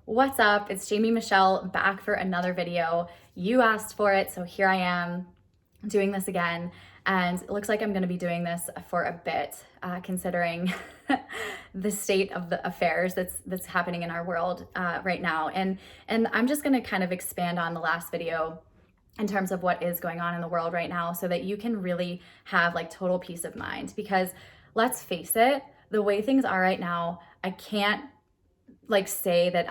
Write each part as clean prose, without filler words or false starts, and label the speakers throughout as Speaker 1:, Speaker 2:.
Speaker 1: What's up? It's Jamie Michelle back for another video. You asked for it, so here I am doing this again. And it looks like I'm going to be doing this for a bit, considering the state of the affairs that's happening in our world right now. And I'm just going to kind of expand on the last video in terms of what is going on in the world right now, so that you can really have like total peace of mind. Because let's face it, the way things are right now, I can't like say that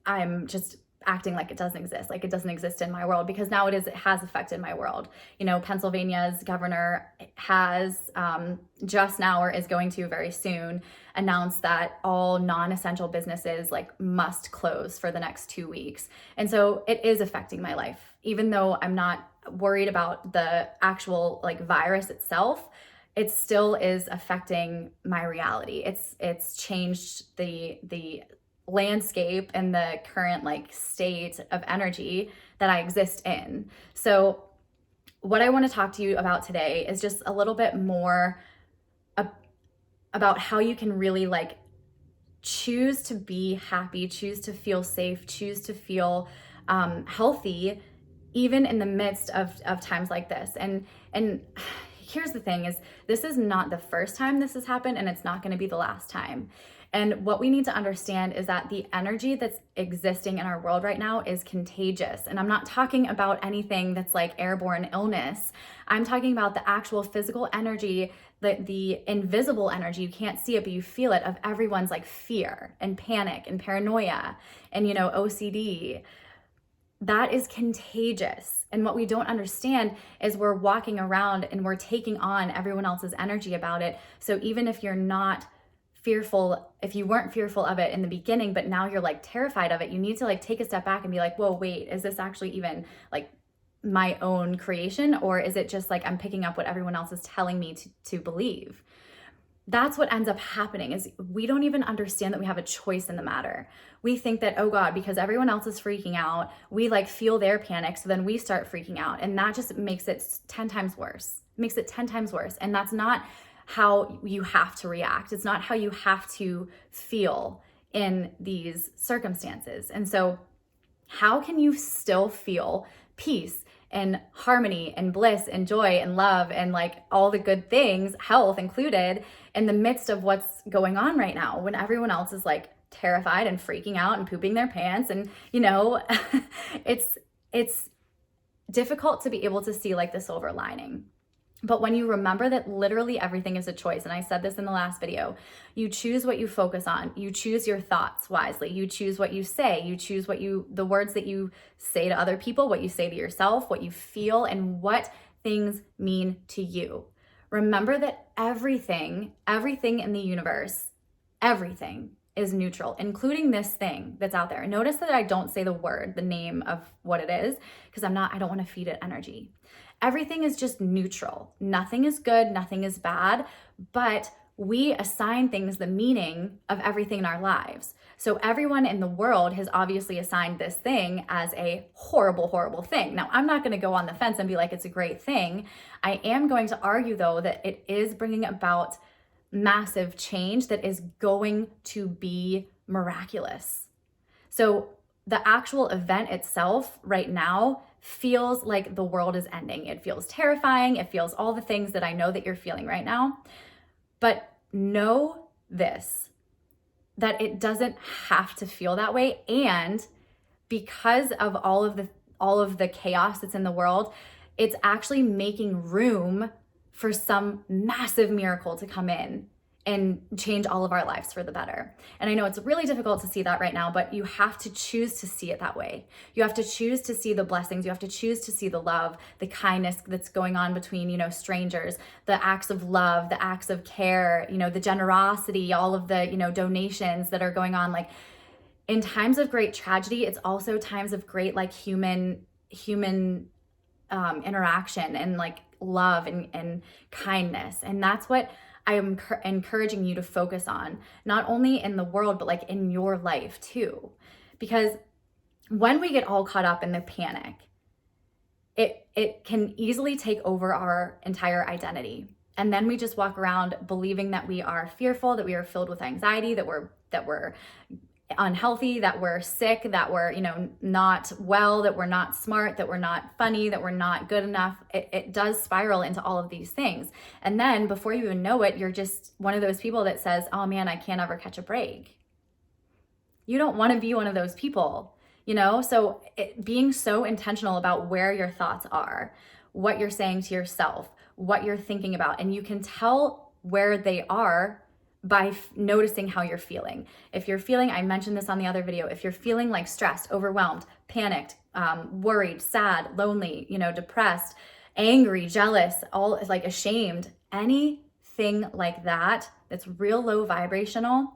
Speaker 1: I'm just acting like it doesn't exist, like it doesn't exist in my world, because now it has affected my world. You know, Pennsylvania's governor has just now, or is going to very soon, announce that all non-essential businesses like must close for the next 2 weeks. And so it is affecting my life, even though I'm not worried about the actual like virus itself. It still is affecting my reality. It's changed the landscape and the current like state of energy that I exist in. So what I want to talk to you about today is just a little bit more about how you can really like choose to be happy, choose to feel safe, choose to feel healthy, even in the midst of times like this. And here's the thing is, this is not the first time this has happened, and it's not going to be the last time. And what we need to understand is that the energy that's existing in our world right now is contagious. And I'm not talking about anything that's like airborne illness. I'm talking about the actual physical energy, the invisible energy, you can't see it, but you feel it, of everyone's like fear and panic and paranoia and, you know, OCD. That is contagious. And what we don't understand is we're walking around and we're taking on everyone else's energy about it. So even if you're not fearful, if you weren't fearful of it in the beginning, but now you're like terrified of it, you need to like take a step back and be like, whoa, wait, is this actually even like my own creation? Or is it just like I'm picking up what everyone else is telling me to believe? That's what ends up happening, is we don't even understand that we have a choice in the matter. We think that, oh God, because everyone else is freaking out, we like feel their panic, so then we start freaking out. And that just makes it 10 times worse. It makes it 10 times worse. And that's not how you have to react. It's not how you have to feel in these circumstances. And so how can you still feel peace and harmony and bliss and joy and love and like all the good things, health included, in the midst of what's going on right now, when everyone else is like terrified and freaking out and pooping their pants? And you know, it's difficult to be able to see like the silver lining. But when you remember that literally everything is a choice, and I said this in the last video, you choose what you focus on, you choose your thoughts wisely, you choose what you say, you choose the words that you say to other people, what you say to yourself, what you feel, and what things mean to you. Remember that everything in the universe, everything is neutral, including this thing that's out there. Notice that I don't say the name of what it is, because I don't want to feed it energy. Everything is just neutral. Nothing is good, nothing is bad, but we assign things the meaning of everything in our lives. So everyone in the world has obviously assigned this thing as a horrible, horrible thing. Now, I'm not going to go on the fence and be like, it's a great thing. I am going to argue, though, that it is bringing about massive change that is going to be miraculous. So the actual event itself right now feels like the world is ending. It feels terrifying. It feels all the things that I know that you're feeling right now. But know this, that it doesn't have to feel that way. And because of all of the chaos that's in the world, it's actually making room for some massive miracle to come in and change all of our lives for the better. And I know it's really difficult to see that right now, but you have to choose to see it that way. You have to choose to see the blessings. You have to choose to see the love, the kindness that's going on between, you know, strangers, the acts of love, the acts of care, you know, the generosity, all of the, you know, donations that are going on. Like, in times of great tragedy, it's also times of great like human interaction and like love and kindness. And that's what I am encouraging you to focus on, not only in the world, but like in your life too. Because when we get all caught up in the panic, it can easily take over our entire identity. And then we just walk around believing that we are fearful, that we are filled with anxiety, that we're unhealthy, that we're sick, that we're, not well, that we're not smart, that we're not funny, that we're not good enough. It does spiral into all of these things. And then before you even know it, you're just one of those people that says, oh man, I can't ever catch a break. You don't want to be one of those people, So being so intentional about where your thoughts are, what you're saying to yourself, what you're thinking about, and you can tell where they are by noticing how you're feeling. If you're feeling, I mentioned this on the other video, if you're feeling like stressed, overwhelmed, panicked, worried, sad, lonely, depressed, angry, jealous, all like ashamed, anything like that, that's real low vibrational,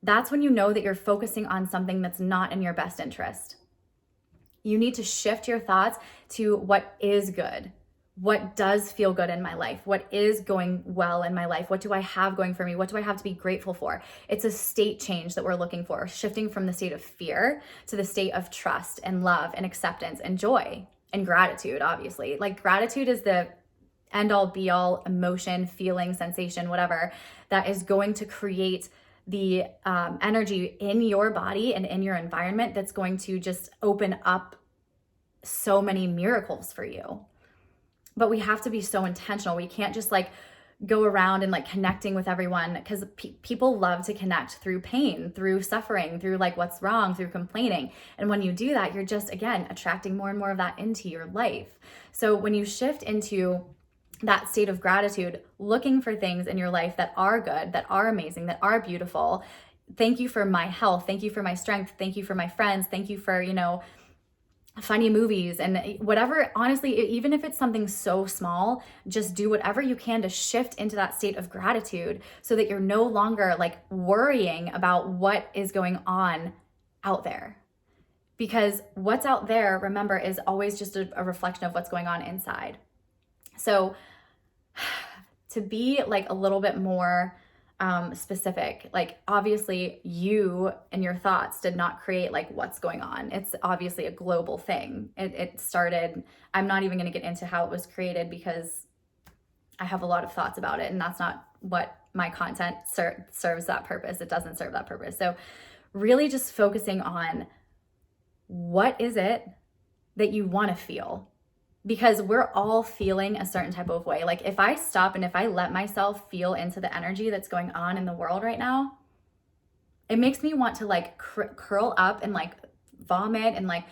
Speaker 1: that's when you know that you're focusing on something that's not in your best interest. You need to shift your thoughts to what is good. What does feel good in my life? What is going well in my life? What do I have going for me? What do I have to be grateful for? It's a state change that we're looking for, shifting from the state of fear to the state of trust and love and acceptance and joy and gratitude, obviously. Like gratitude is the end all be all emotion, feeling, sensation, whatever, that is going to create the energy in your body and in your environment that's going to just open up so many miracles for you. But we have to be so intentional. We can't just like go around and like connecting with everyone, because people love to connect through pain, through suffering, through like what's wrong, through complaining. And when you do that, you're just, again, attracting more and more of that into your life. So when you shift into that state of gratitude, looking for things in your life that are good, that are amazing, that are beautiful. Thank you for my health. Thank you for my strength. Thank you for my friends. Thank you for, funny movies and whatever. Honestly, even if it's something so small, just do whatever you can to shift into that state of gratitude so that you're no longer like worrying about what is going on out there. Because what's out there, remember, is always just a reflection of what's going on inside. So to be like a little bit more specific, like obviously you and your thoughts did not create like what's going on. It's obviously a global thing. It started, I'm not even going to get into how it was created because I have a lot of thoughts about it, and that's not what my content serves that purpose. It doesn't serve that purpose. So really just focusing on what is it that you want to feel, because we're all feeling a certain type of way. Like if I stop and if I let myself feel into the energy that's going on in the world right now, it makes me want to like curl up and like vomit and like,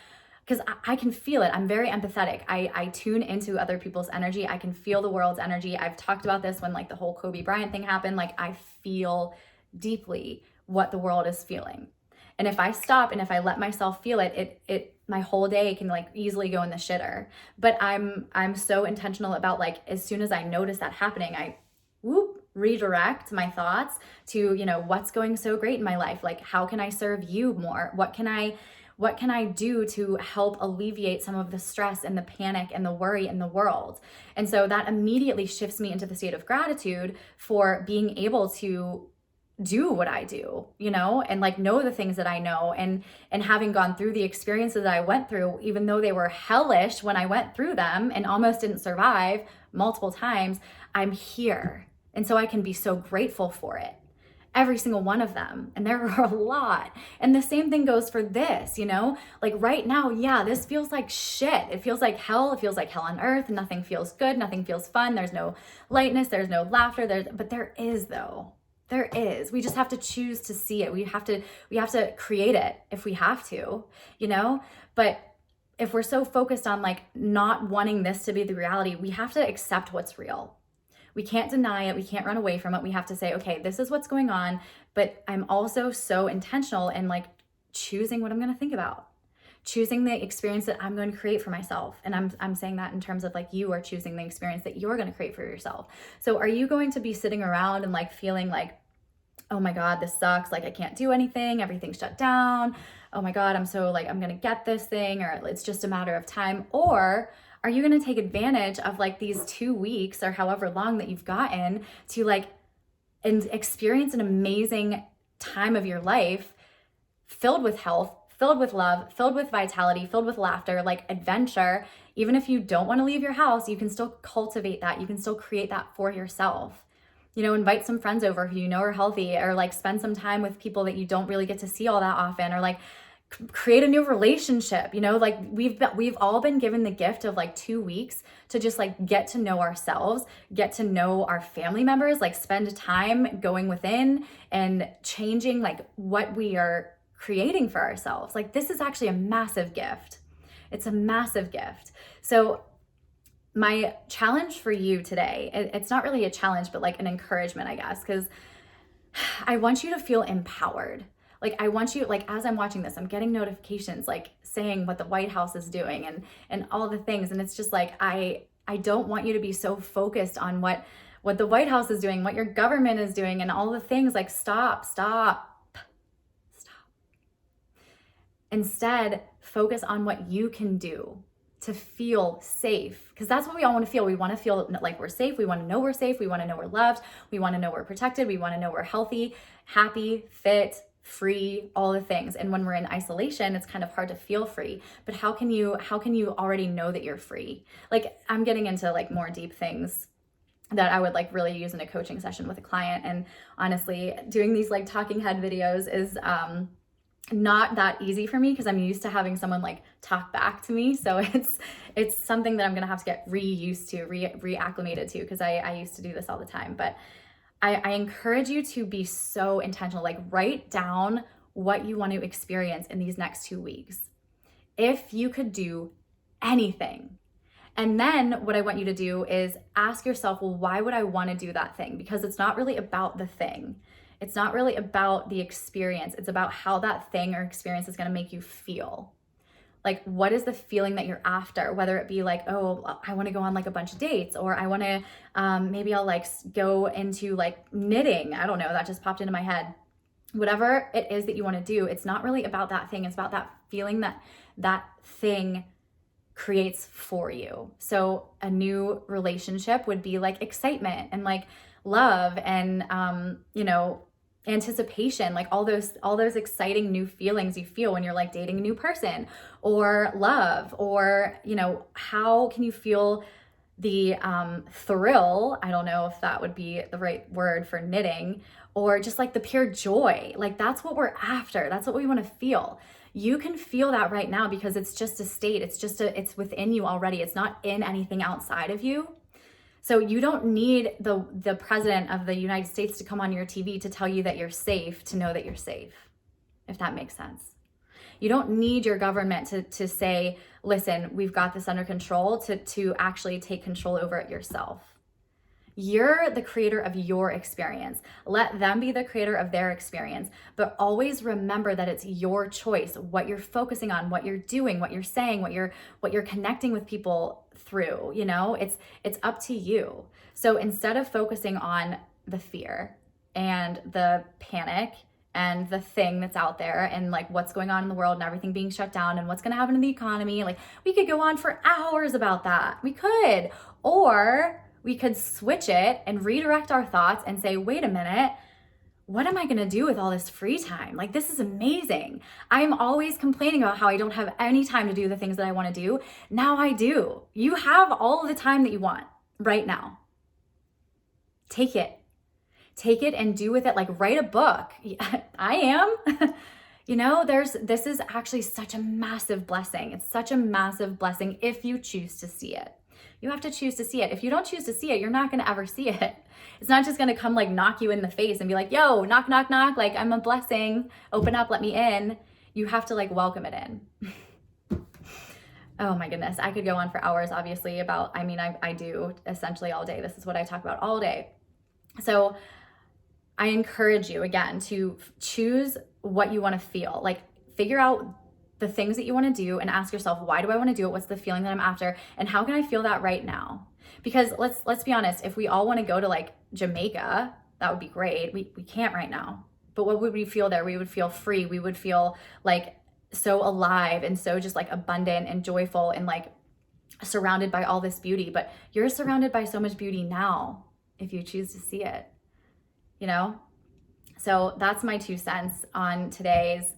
Speaker 1: because I can feel it. I'm very empathetic. I tune into other people's energy. I can feel the world's energy. I've talked about this when like the whole Kobe Bryant thing happened. Like I feel deeply what the world is feeling. And if I stop and if I let myself feel it, my whole day can like easily go in the shitter. But I'm so intentional about like, as soon as I notice that happening, I redirect my thoughts to, what's going so great in my life? Like, how can I serve you more? What can I do to help alleviate some of the stress and the panic and the worry in the world? And so that immediately shifts me into the state of gratitude for being able to do what I do, and like know the things that I know, and having gone through the experiences that I went through, even though they were hellish when I went through them and almost didn't survive multiple times, I'm here. And so I can be so grateful for it. Every single one of them. And there are a lot. And the same thing goes for this, like right now, yeah, this feels like shit. It feels like hell. It feels like hell on earth. Nothing feels good. Nothing feels fun. There's no lightness. There's no laughter. But there is though. There is. We just have to choose to see it. We have to create it if we have to, But if we're so focused on like not wanting this to be the reality, we have to accept what's real. We can't deny it. We can't run away from it. We have to say, okay, this is what's going on, but I'm also so intentional in like choosing what I'm going to think about, choosing the experience that I'm going to create for myself. And I'm saying that in terms of like you are choosing the experience that you're going to create for yourself. So are you going to be sitting around and like feeling like, oh my God, this sucks. Like I can't do anything. Everything's shut down. Oh my God, I'm going to get this thing, or it's just a matter of time. Or are you going to take advantage of like these 2 weeks or however long that you've gotten to like and experience an amazing time of your life filled with health, filled with love, filled with vitality, filled with laughter, like adventure. Even if you don't want to leave your house, you can still cultivate that. You can still create that for yourself. invite some friends over who you know are healthy, or like spend some time with people that you don't really get to see all that often, or like create a new relationship. Like we've all been given the gift of like 2 weeks to just like get to know ourselves, get to know our family members, like spend time going within and changing like what we are creating for ourselves. Like this is actually a massive gift. It's a massive gift. So my challenge for you today, it's not really a challenge, but like an encouragement, I guess, because I want you to feel empowered. Like I want you, like as I'm watching this, I'm getting notifications like saying what the White House is doing and all the things. And it's just like, I don't want you to be so focused on what the White House is doing, what your government is doing and all the things. Like stop. Instead, focus on what you can do to feel safe, because that's what we all want to feel. We want to feel like we're safe. We want to know we're safe. We want to know we're loved. We want to know we're protected. We want to know we're healthy, happy, fit, free, all the things. And when we're in isolation, it's kind of hard to feel free. But how can you already know that you're free? Like I'm getting into like more deep things that I would like really use in a coaching session with a client. And honestly, doing these like talking head videos is not that easy for me because I'm used to having someone like talk back to me. So it's something that I'm gonna have to get reused to, reacclimated to, because I used to do this all the time. But I encourage you to be so intentional, like write down what you want to experience in these next 2 weeks. If you could do anything. And then what I want you to do is ask yourself, well, why would I want to do that thing? Because it's not really about the thing. It's not really about the experience. It's about how that thing or experience is going to make you feel. Like, what is the feeling that you're after? Whether it be like, oh, I want to go on like a bunch of dates, or I want to, maybe I'll like go into like knitting. I don't know. That just popped into my head. Whatever it is that you want to do, it's not really about that thing. It's about that feeling that thing creates for you. So a new relationship would be like excitement and like love and, anticipation, like all those exciting new feelings you feel when you're like dating a new person, or love, or how can you feel the thrill? I don't know if that would be the right word for knitting, or just like the pure joy. Like that's what we're after. That's what we want to feel. You can feel that right now because it's just a state. It's within you already. It's not in anything outside of you. So you don't need the president of the United States to come on your TV to tell you that you're safe, to know that you're safe, if that makes sense. You don't need your government to say, listen, we've got this under control, to actually take control over it yourself. You're the creator of your experience. Let them be the creator of their experience. But always remember that it's your choice, what you're focusing on, what you're doing, what you're saying, what you're connecting with people through. It's up to you. So instead of focusing on the fear and the panic and the thing that's out there and like what's going on in the world and everything being shut down and what's going to happen in the economy, like we could go on for hours about that. We could. Or we could switch it and redirect our thoughts and say, wait a minute, what am I going to do with all this free time? Like, this is amazing. I'm always complaining about how I don't have any time to do the things that I want to do. Now I do. You have all of the time that you want right now. Take it and do with it. Like, write a book. I am. This is actually such a massive blessing. It's such a massive blessing if you choose to see it. You have to choose to see it. If you don't choose to see it, you're not going to ever see it. It's not just going to come like knock you in the face and be like, yo, knock, knock, knock. Like, I'm a blessing. Open up, let me in. You have to like welcome it in. Oh my goodness. I could go on for hours, obviously, about, I do essentially all day. This is what I talk about all day. So I encourage you again to choose what you want to feel. Like, figure out the things that you want to do and ask yourself, why do I want to do it? What's the feeling that I'm after? And how can I feel that right now? Because let's be honest, if we all want to go to like Jamaica, that would be great. We can't right now. But what would we feel there? We would feel free. We would feel like so alive and so just like abundant and joyful and like surrounded by all this beauty. But you're surrounded by so much beauty now if you choose to see it, So that's my 2 cents on today's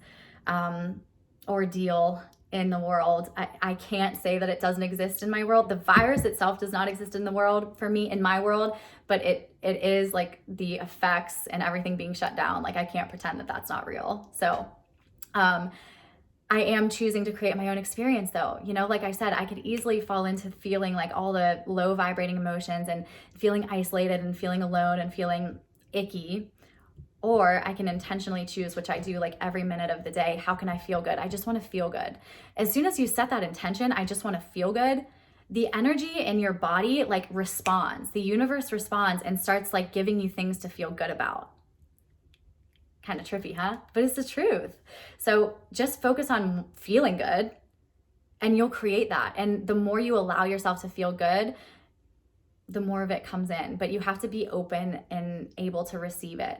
Speaker 1: ordeal. in the world. I can't say that it doesn't exist in my world. The virus itself does not exist in the world for me, in my world, but it is like the effects and everything being shut down. Like I can't pretend that that's not real. So I am choosing to create my own experience though. You know, like I said, I could easily fall into feeling like all the low vibrating emotions and feeling isolated and feeling alone and feeling icky. Or I can intentionally choose, which I do like every minute of the day. How can I feel good? I just want to feel good. As soon as you set that intention, I just want to feel good, the energy in your body like responds. The universe responds and starts like giving you things to feel good about. Kind of trippy, huh? But it's the truth. So just focus on feeling good and you'll create that. And the more you allow yourself to feel good, the more of it comes in. But you have to be open and able to receive it.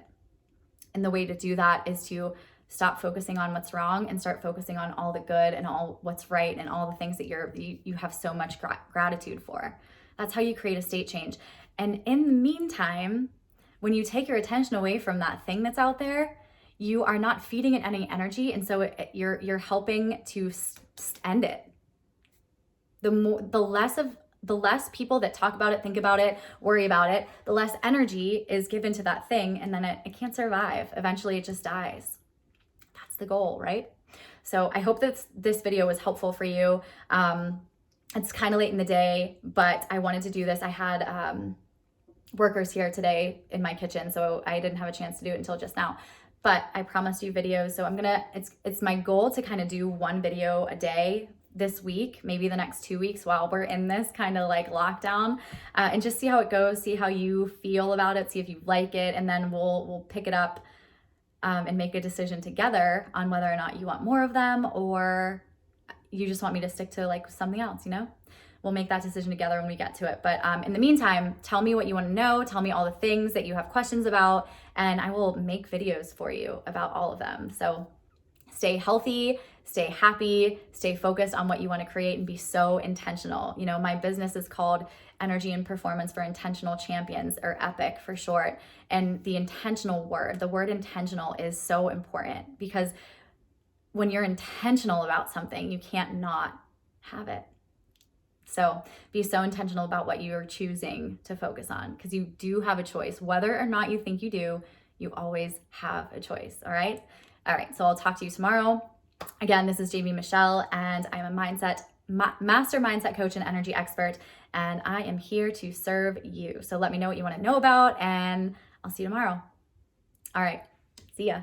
Speaker 1: And the way to do that is to stop focusing on what's wrong and start focusing on all the good and all what's right and all the things that you have so much gratitude for. That's how you create a state change. And in the meantime, when you take your attention away from that thing that's out there, you are not feeding it any energy, and so you're helping to end it. The less people that talk about it, think about it, worry about it, the less energy is given to that thing, and then it can't survive. Eventually, it just dies. That's the goal, right? So I hope that this video was helpful for you. It's kind of late in the day, but I wanted to do this. I had workers here today in my kitchen, so I didn't have a chance to do it until just now. But I promised you videos, so it's my goal to kind of do one video a day this week, maybe the next 2 weeks while we're in this kind of like lockdown, and just see how it goes, see how you feel about it, see if you like it, and then we'll pick it up and make a decision together on whether or not you want more of them or you just want me to stick to like something else, you know? We'll make that decision together when we get to it. But in the meantime, tell me what you want to know. Tell me all the things that you have questions about, and I will make videos for you about all of them. So stay healthy, stay happy, stay focused on what you want to create, and be so intentional. You know, my business is called Energy and Performance for Intentional Champions, or EPIC for short. And the intentional word, the word intentional, is so important because when you're intentional about something, you can't not have it. So be so intentional about what you're choosing to focus on, because you do have a choice. Whether or not you think you do, you always have a choice, all right? All right, so I'll talk to you tomorrow. Again, this is Jamie Michelle, and I'm a master mindset coach and energy expert, and I am here to serve you. So let me know what you want to know about, and I'll see you tomorrow. All right, see ya.